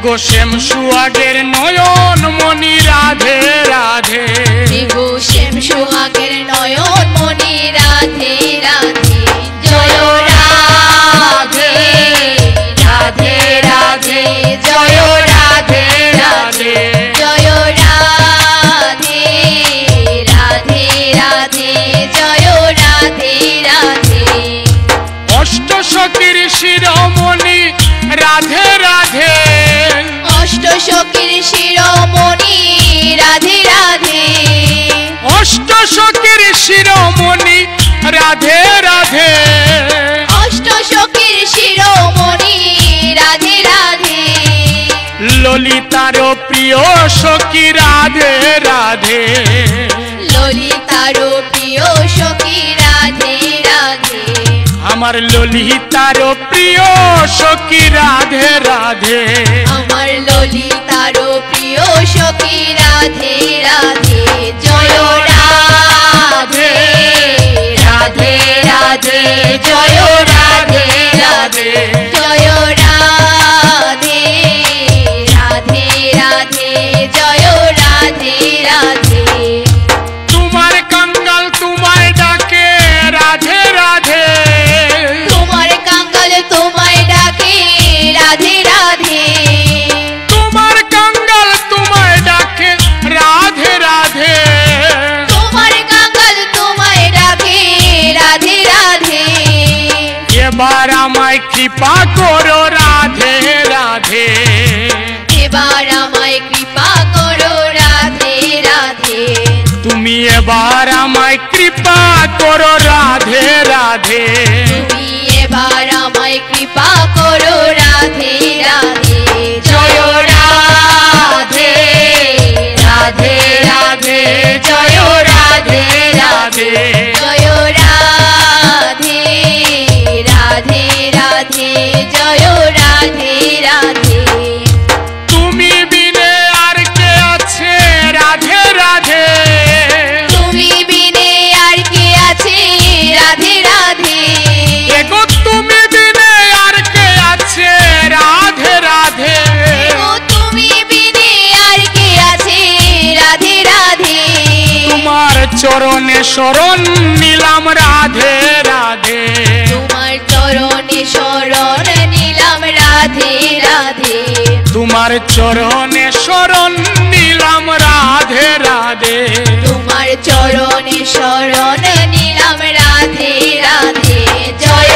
গো শ্যাম সুহাগের নয়ন মনি রাধে রাধে গো শ্যাম সুহাগের নয়ন মনি রাধে রাধে জয় রাধে রাধে রাধে জয় রাধে রাধে জয় রাধে রাধে রাধে জয় রাধে রাধে অষ্ট সখীর শিরোমণি রাধে রাধে অষ্ট সখীর শিরোমণি রাধে রাধে অষ্ট সখীর শিরোমণি রাধে রাধে অষ্ট সখীর শিরোমণি রাধে রাধে ললিতার প্রিয় সখী রাধে রাধে ললিতার প্রিয় সখী রাধে রাধে আমার ললিতার প্রিয় সখী রাধে রাধে আমার ললিতার প্রিয় সখী রাধে রাধে জয় রাধে রাধে রাধে জয় রাধে রাধে জয় রাধে রাধে রাধে জয় রাধে রাধে তোমার কাঙ্গাল তোমায় ডাকে রাধে রাধে তোমার কাঙ্গাল তোমায় ডাকে রাধে রাধে তোমার কাঙ্গাল তোমায় ডাকে রাধে রাধে তোমার কাঙ্গাল তোমায় ডাকে রাধে রাধে এবার আমায় কৃপা করো রাধে রাধে এবার আমায় কৃপা করো রাধে রাধে তুমি এবার আমায় কৃপা করো রাধে রাধে তুমি এবার আমায় কৃপা করো রাধে রাধে জয় রাধে রাধে রাধে জয় রাধে রাধে জয় রাধে রাধে রাধে জয় রাধে রাধে তুমি বিনে আর কে আছে রাধে রাধে তুমি বিনে আর কে আছে রাধে রাধে এগো তুমি বিনে আর কে আছে রাধে রাধে ও তুমি বিনে আর কে আছে রাধে রাধে তোমার চরণে শরণ নিলাম রাধে রাধে তোমার চরণে শরণ নিলাম রাধে রাধে তোমার চরণে শরণ নিলাম রাধে রাধে তোমার চরণে শরণ নিলাম রাধে রাধে জয়